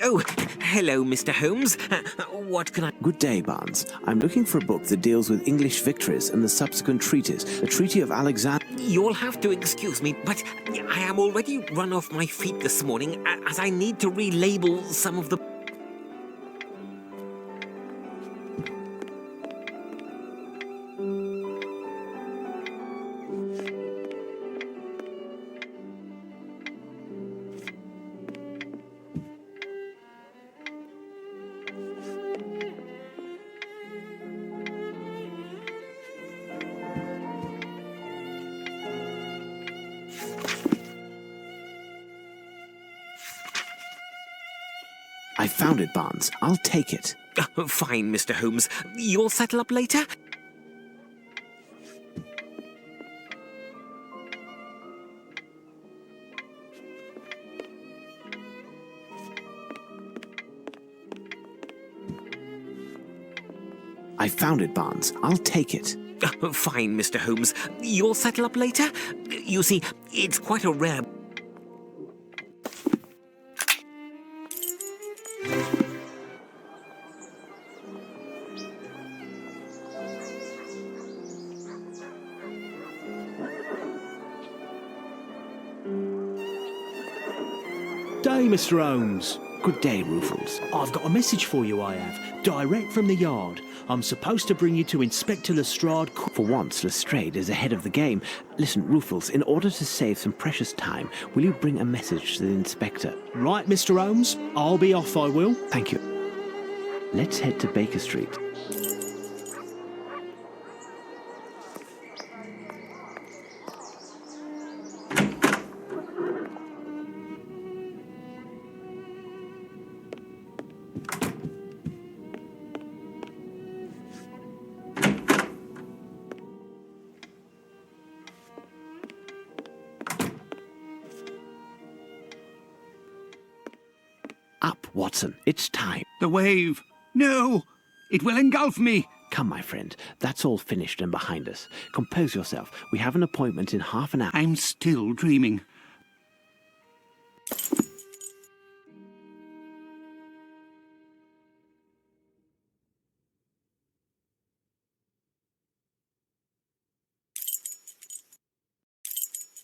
Oh, hello, Mr. Holmes. What can I... Good day, Barnes. I'm looking for a book that deals with English victories and the subsequent treaties, the Treaty of Alexander. You'll have to excuse me, but I am already run off my feet this morning, as I need to relabel some of the... I found it, Barnes. I'll take it. Fine, Mr. Holmes. You'll settle up later? I found it, Barnes. I'll take it. Fine, Mr. Holmes. You'll settle up later? You see, it's quite a rare... Day, Mr. Holmes. Good day, Ruffles. I've got a message for you, I have. Direct from the yard. I'm supposed to bring you to Inspector Lestrade. For once, Lestrade is ahead of the game. Listen, Ruffles, in order to save some precious time, will you bring a message to the inspector? Right, Mr. Holmes. I'll be off, I will. Thank you. Let's head to Baker Street. Up, Watson. It's time. The wave! No! It will engulf me! Come, my friend. That's all finished and behind us. Compose yourself. We have an appointment in half an hour. I'm still dreaming.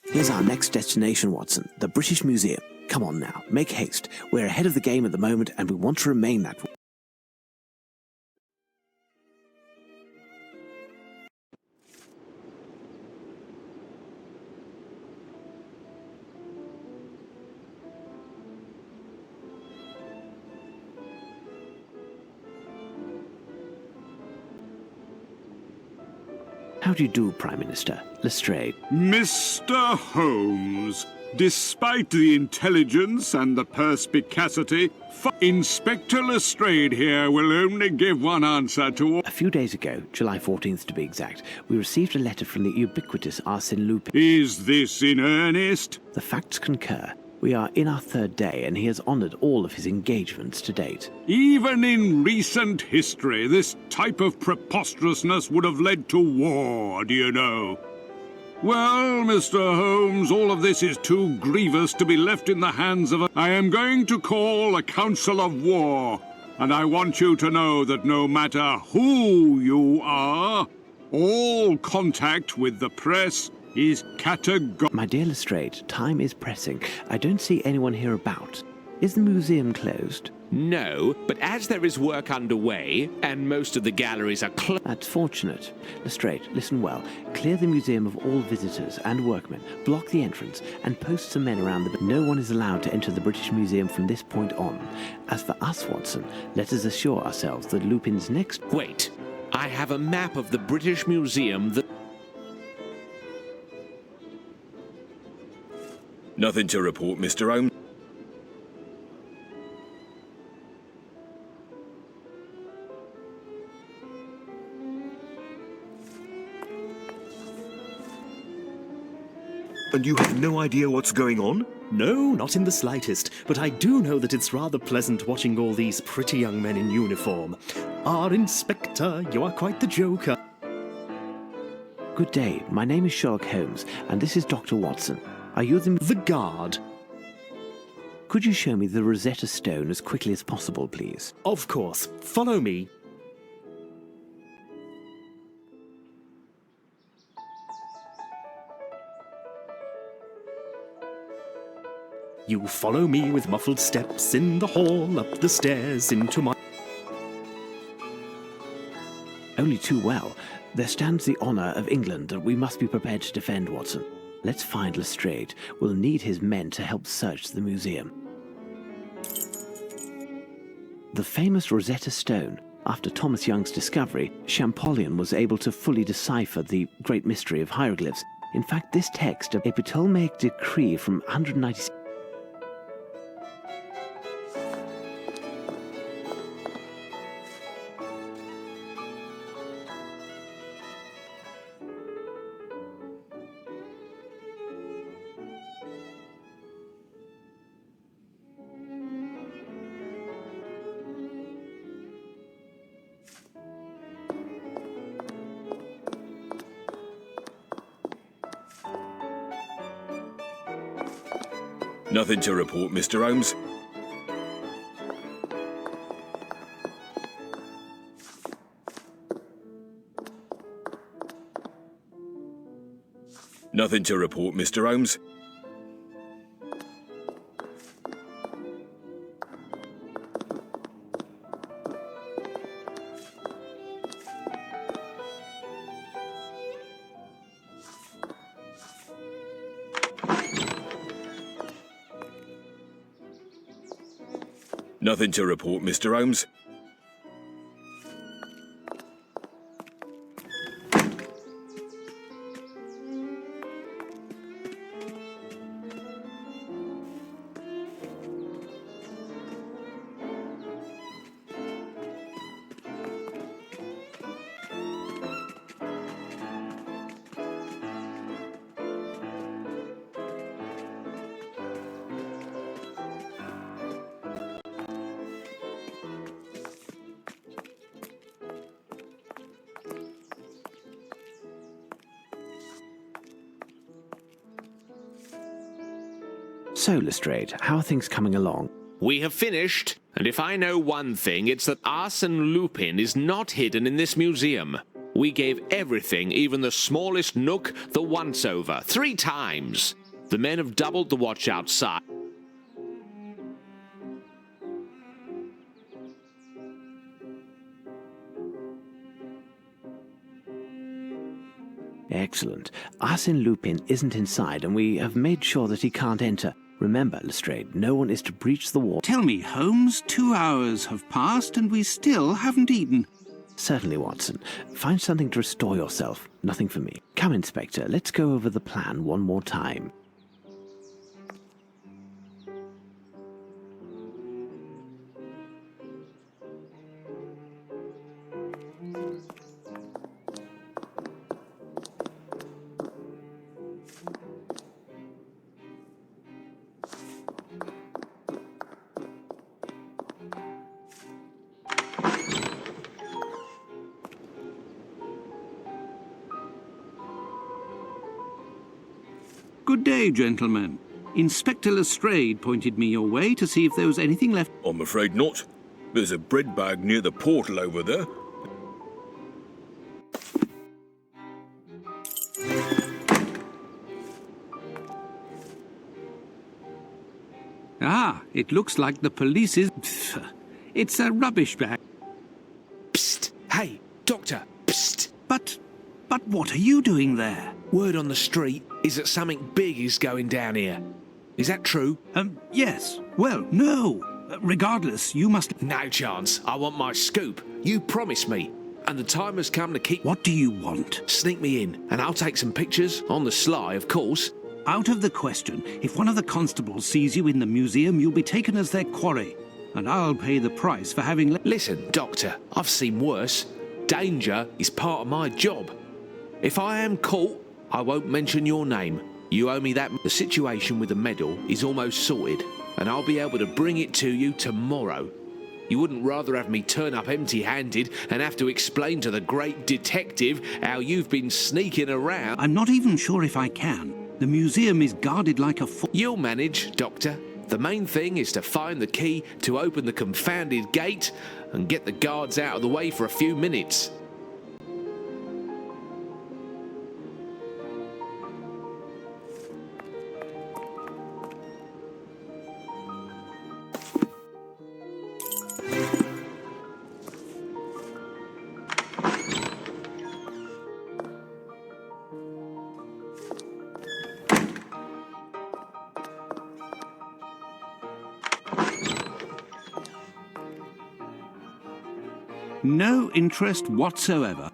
Here's our next destination, Watson. The British Museum. Come on now. Make haste. We're ahead of the game at the moment, and we want to remain that way. How do you do, Prime Minister? Lestrade. Mr. Holmes, despite the intelligence and the perspicacity, Inspector Lestrade here will only give one answer to all. A few days ago, July 14th to be exact, we received a letter from the ubiquitous Arsene Lupin. Is this in earnest? The facts concur. We are in our third day, and he has honoured all of his engagements to date. Even in recent history, this type of preposterousness would have led to war, do you know? Well, Mr. Holmes, all of this is too grievous to be left in the hands of I am going to call a council of war, and I want you to know that no matter who you are, all contact with the press is categorical. My dear Lestrade, time is pressing. I don't see anyone here about. Is the museum closed? No, but as there is work underway, and most of the galleries are closed... That's fortunate. Lestrade, listen well. Clear the museum of all visitors and workmen, block the entrance, and post some men around the... No one is allowed to enter the British Museum from this point on. As for us, Watson, let us assure ourselves that Lupin's next... Wait, I have a map of the British Museum that... Nothing to report, Mr. Holmes. And you have no idea what's going on? No, not in the slightest, but I do know that it's rather pleasant watching all these pretty young men in uniform. Our Inspector, you are quite the joker. Good day, my name is Sherlock Holmes, and this is Dr. Watson. Are you the... The guard. Could you show me the Rosetta Stone as quickly as possible, please? Of course. Follow me. You follow me with muffled steps in the hall, up the stairs into my... Only too well. There stands the honour of England that we must be prepared to defend, Watson. Let's find Lestrade. We'll need his men to help search the museum. The famous Rosetta Stone. After Thomas Young's discovery, Champollion was able to fully decipher the great mystery of hieroglyphs. In fact, this text, a Ptolemaic decree from 196... Nothing to report, Mr. Holmes. Nothing to report, Mr. Holmes. Nothing to report, Mr. Holmes. So, Lestrade, how are things coming along? We have finished, and if I know one thing, it's that Arsene Lupin is not hidden in this museum. We gave everything, even the smallest nook, the once-over, 3 times. The men have doubled the watch outside. Excellent. Arsene Lupin isn't inside, and we have made sure that he can't enter. Remember, Lestrade, no one is to breach the wall. Tell me, Holmes, 2 hours have passed and we still haven't eaten. Certainly, Watson. Find something to restore yourself. Nothing for me. Come, Inspector, let's go over the plan one more time. Good day, gentlemen. Inspector Lestrade pointed me your way to see if there was anything left. I'm afraid not. There's a bread bag near the portal over there. Ah, it looks like the police is... It's a rubbish bag. Psst! Hey, Doctor! Psst! But what are you doing there? Word on the street is that something big is going down here. Is that true? Yes. Well, no. Regardless, you must... No chance. I want my scoop. You promised me. And the time has come to keep... What do you want? Sneak me in, and I'll take some pictures, on the sly, of course. Out of the question. If one of the constables sees you in the museum, you'll be taken as their quarry. And I'll pay the price for having... Listen, Doctor, I've seen worse. Danger is part of my job. If I am caught, I won't mention your name. You owe me that. The situation with the medal is almost sorted, and I'll be able to bring it to you tomorrow. You wouldn't rather have me turn up empty-handed and have to explain to the great detective how you've been sneaking around? I'm not even sure if I can. The museum is guarded like a... You'll manage, Doctor. The main thing is to find the key to open the confounded gate and get the guards out of the way for a few minutes. No interest whatsoever.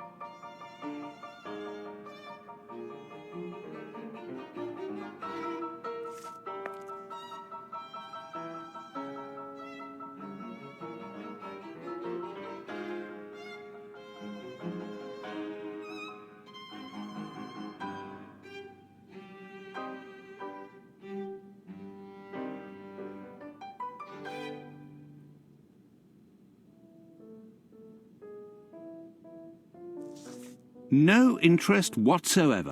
No interest whatsoever.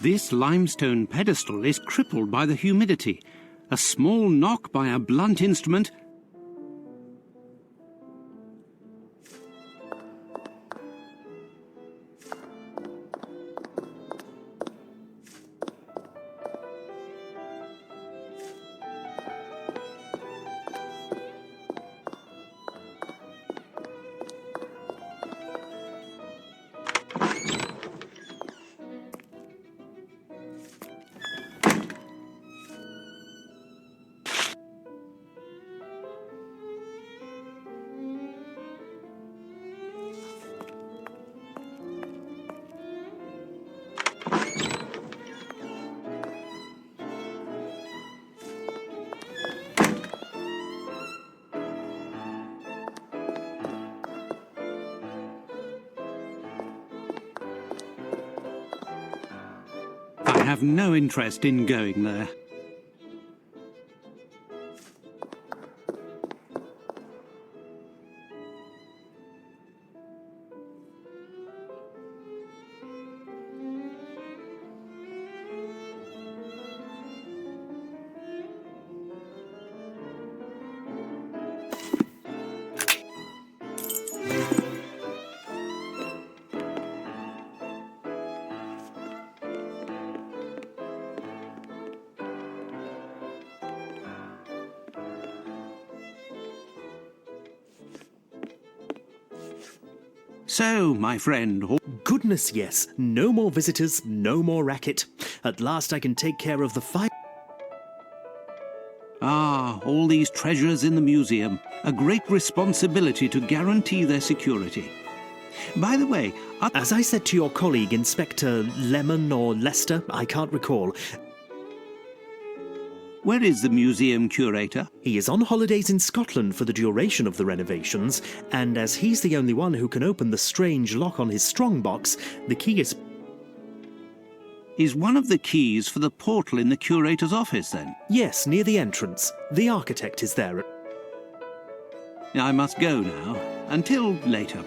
This limestone pedestal is crippled by the humidity. A small knock by a blunt instrument. I have no interest in going there. So, my friend, Goodness, yes. No more visitors, no more racket. At last I can take care of the fight. all these treasures in the museum. A great responsibility to guarantee their security. By the way, As I said to your colleague, Inspector Lemon or Lester, I can't recall, where is the museum curator? he is on holidays in Scotland for the duration of the renovations, and as he's the only one who can open the strange lock on his strongbox, the key is... Is one of the keys for the portal in the curator's office, then? Yes, near the entrance. The architect is there. I must go now. Until later.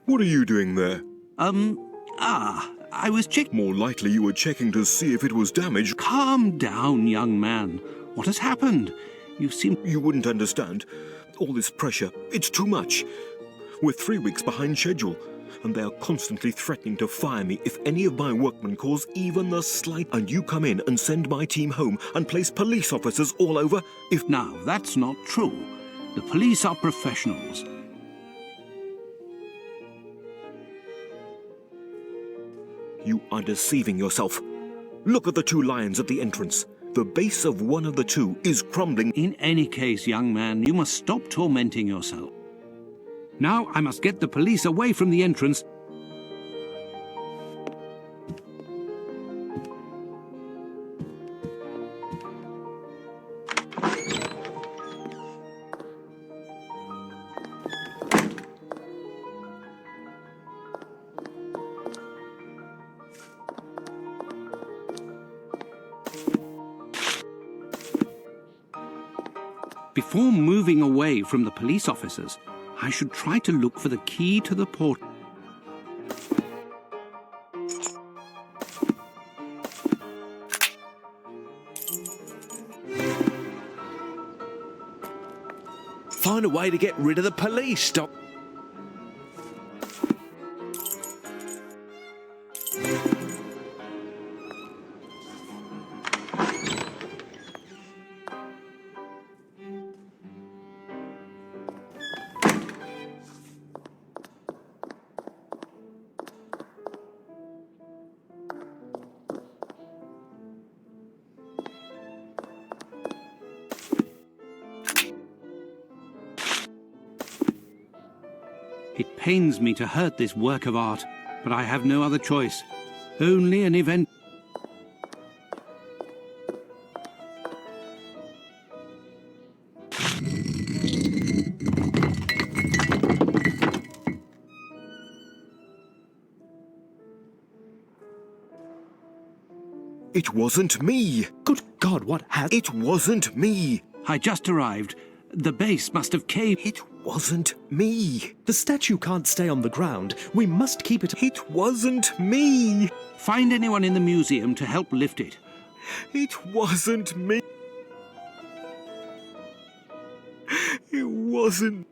What are you doing there? I was checking. More likely you were checking to see if it was damaged. Calm down, young man. What has happened? You seem... You wouldn't understand. All this pressure, it's too much. We're 3 weeks behind schedule, and they are constantly threatening to fire me if any of my workmen cause even the slight... And you come in and send my team home and place police officers all over if... Now, that's not true. The police are professionals. You are deceiving yourself. Look at the 2 lions at the entrance. The base of one of the 2 is crumbling. In any case, young man, you must stop tormenting yourself. Now I must get the police away from the entrance. Before moving away from the police officers, I should try to look for the key to the port. Find a way to get rid of the police, Doc. It pains me to hurt this work of art, but I have no other choice. Only an event... It wasn't me. Good God, what has... It wasn't me. I just arrived. The base must have caved. It wasn't me. The statue can't stay on the ground. We must keep it... It wasn't me. Find anyone in the museum to help lift it. It wasn't me. It wasn't...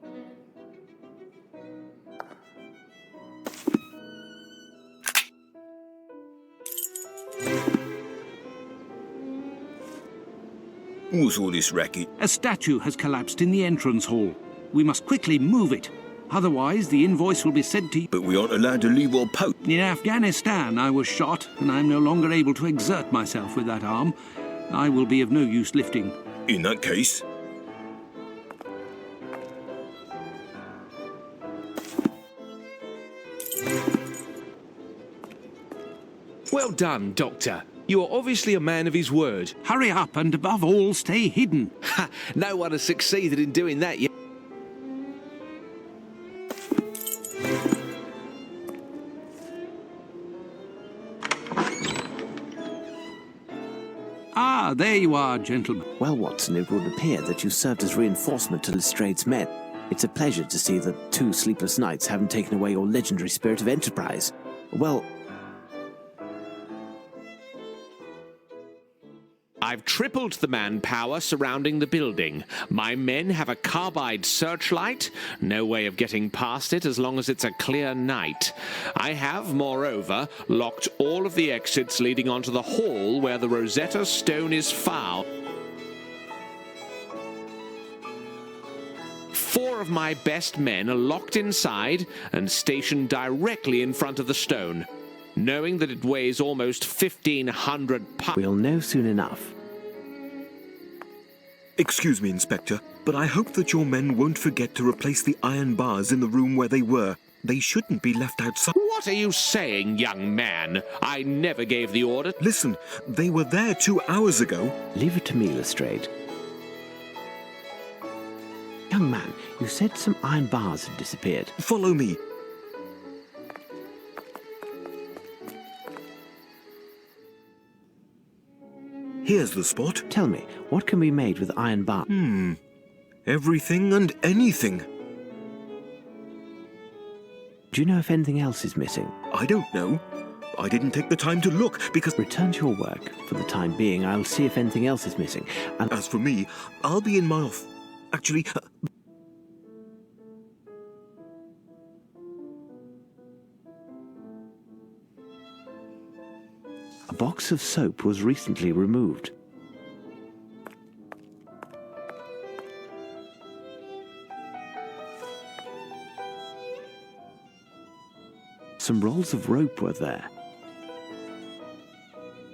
What's all this racket? A statue has collapsed in the entrance hall. We must quickly move it. Otherwise, the invoice will be sent to you. But we aren't allowed to leave our post. In Afghanistan, I was shot, and I'm no longer able to exert myself with that arm. I will be of no use lifting. In that case... Well done, Doctor. You are obviously a man of his word. Hurry up, and above all, stay hidden. Ha! No one has succeeded in doing that yet. Ah, there you are, gentlemen. Well, Watson, it would appear that you served as reinforcement to Lestrade's men. It's a pleasure to see that 2 sleepless nights haven't taken away your legendary spirit of enterprise. Well... I've tripled the manpower surrounding the building. My men have a carbide searchlight. No way of getting past it as long as it's a clear night. I have, moreover, locked all of the exits leading onto the hall where the Rosetta Stone is found. 4 of my best men are locked inside and stationed directly in front of the stone. Knowing that it weighs almost 1,500 pounds... We'll know soon enough. Excuse me, Inspector, but I hope that your men won't forget to replace the iron bars in the room where they were. They shouldn't be left outside. What are you saying, young man? I never gave the order. Listen, they were there 2 hours ago. Leave it to me, Lestrade. Young man, you said some iron bars had disappeared. Follow me. Here's the spot. Tell me, what can be made with iron bars? Everything and anything. Do you know if anything else is missing? I don't know. I didn't take the time to look because... Return to your work. For the time being, I'll see if anything else is missing. And As for me, I'll be in my off... Actually... a box of soap was recently removed. Some rolls of rope were there.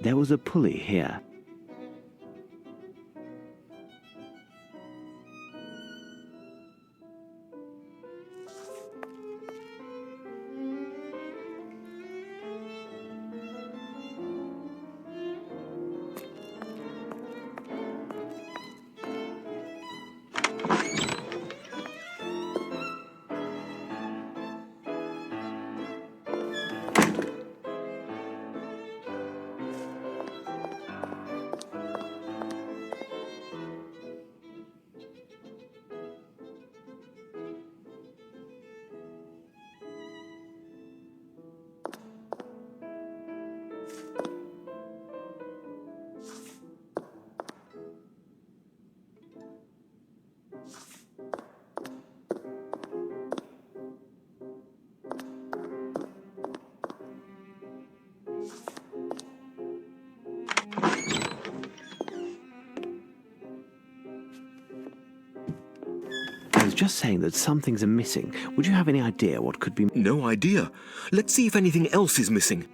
There was a pulley here. I was just saying that some things are missing. Would you have any idea what could be... No idea. Let's see if anything else is missing.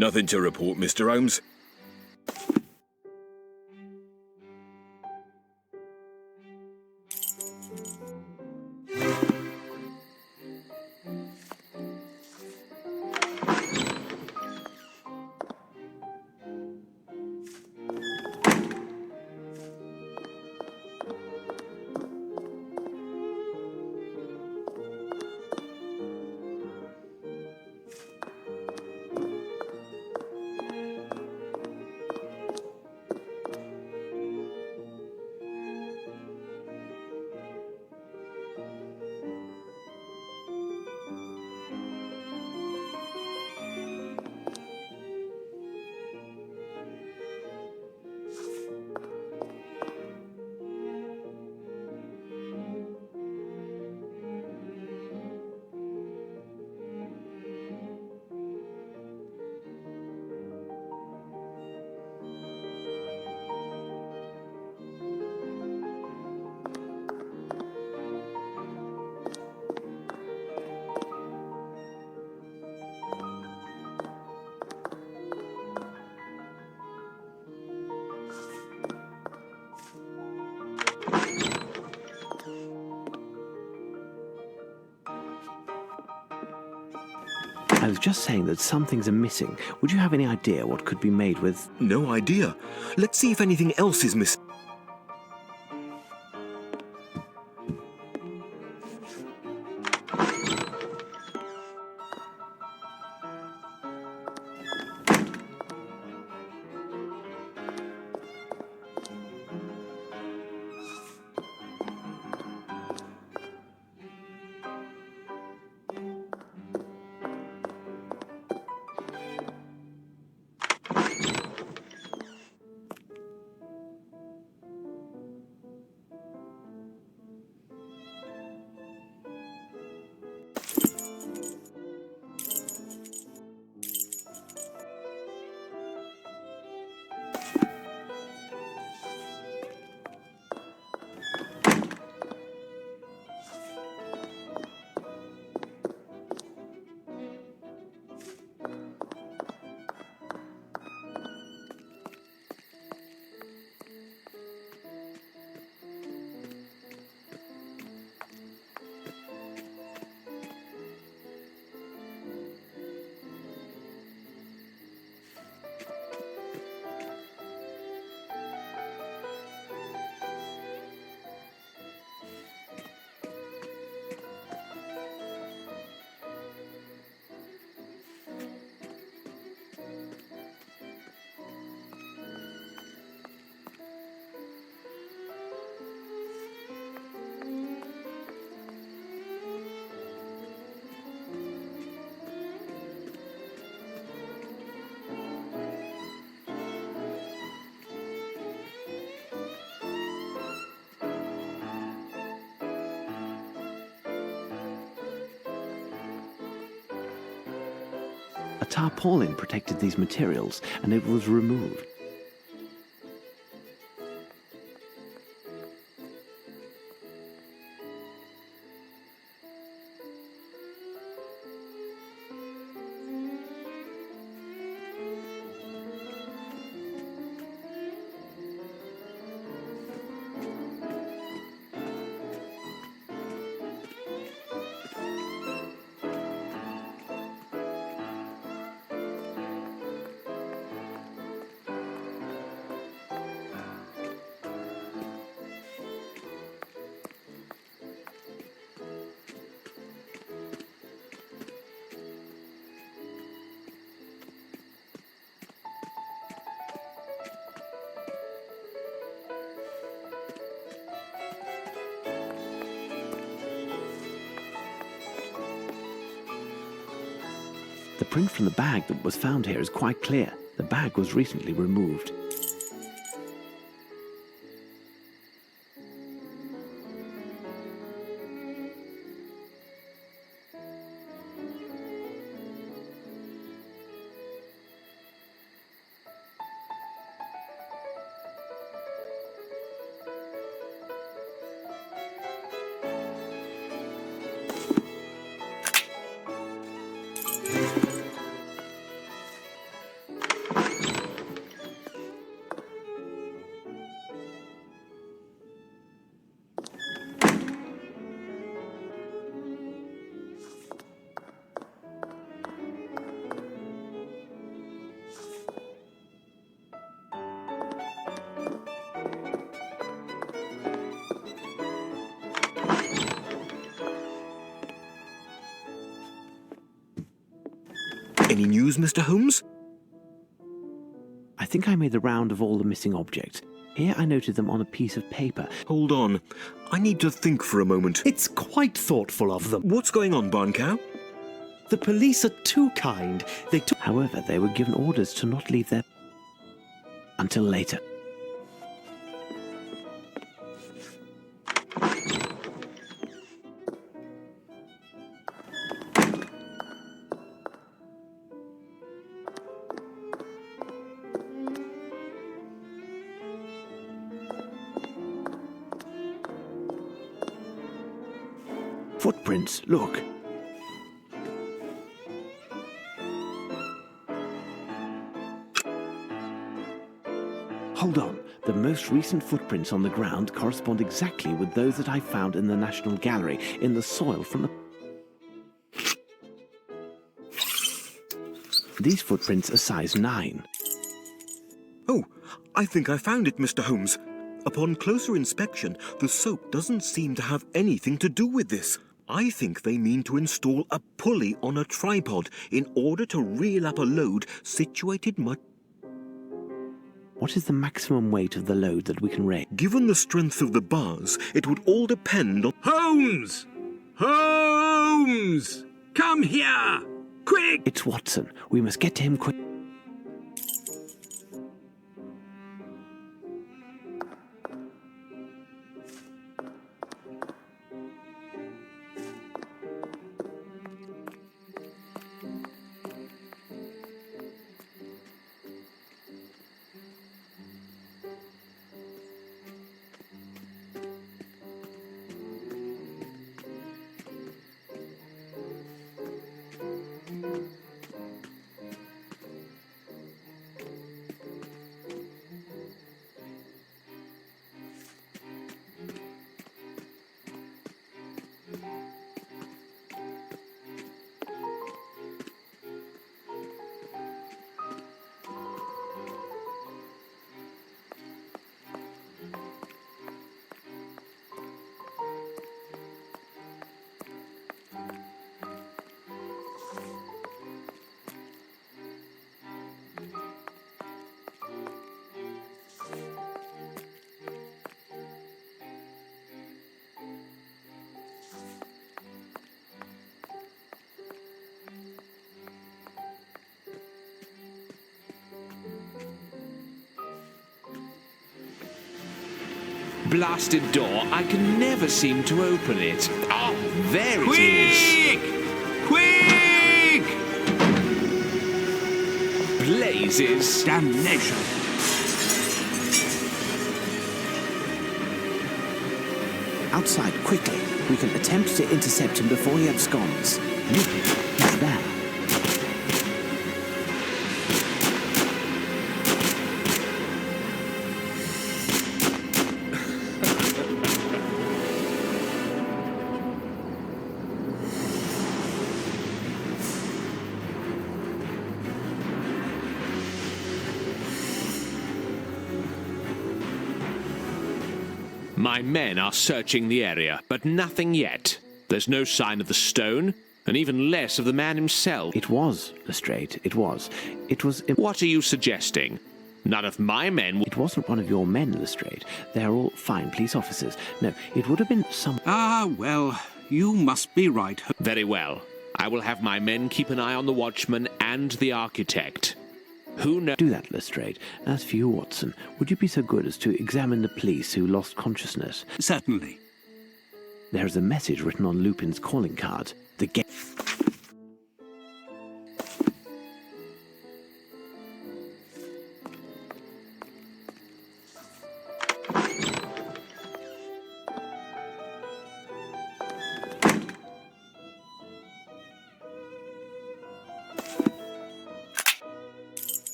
Nothing to report, Mr. Holmes. I was just saying that some things are missing. Would you have any idea what could be made with... No idea. Let's see if anything else is missing. tarpaulin protected these materials, and it was removed. The print from the bag that was found here is quite clear. The bag was recently removed. Any news, Mr. Holmes? I think I made the round of all the missing objects. Here I noted them on a piece of paper. Hold on. I need to think for a moment. It's quite thoughtful of them. What's going on, Barn Cow? The police are too kind. They took... However, they were given orders to not leave their... until later. Footprints, look. Hold on. The most recent footprints on the ground correspond exactly with those that I found in the National Gallery in the soil from the... These footprints are size 9. Oh, I think I found it, Mr. Holmes. Upon closer inspection, the soap doesn't seem to have anything to do with this. I think they mean to install a pulley on a tripod in order to reel up a load situated much... What is the maximum weight of the load that we can raise? Given the strength of the bars, it would all depend on... Holmes! Holmes! Come here! Quick! It's Watson. We must get to him quick. Blasted door, I can never seem to open it. Oh, there it is. Quick! Quick! blazes! Damnation! Outside, quickly. We can attempt to intercept him before he absconds. Lupin, he's there. My men are searching the area, but nothing yet. There's no sign of the stone, and even less of the man himself. It was, Lestrade, it was. It was... What are you suggesting? None of my men... It wasn't one of your men, Lestrade. They're all fine police officers. No, it would have been some... Ah, well, you must be right. Very well. I will have my men keep an eye on the watchman and the architect. Who knows? Do that, Lestrade. As for you, Watson, would you be so good as to examine the police who lost consciousness? Certainly. There is a message written on Lupin's calling card. The game...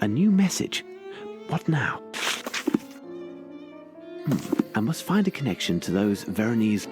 A new message. What now? I must find a connection to those Veronese...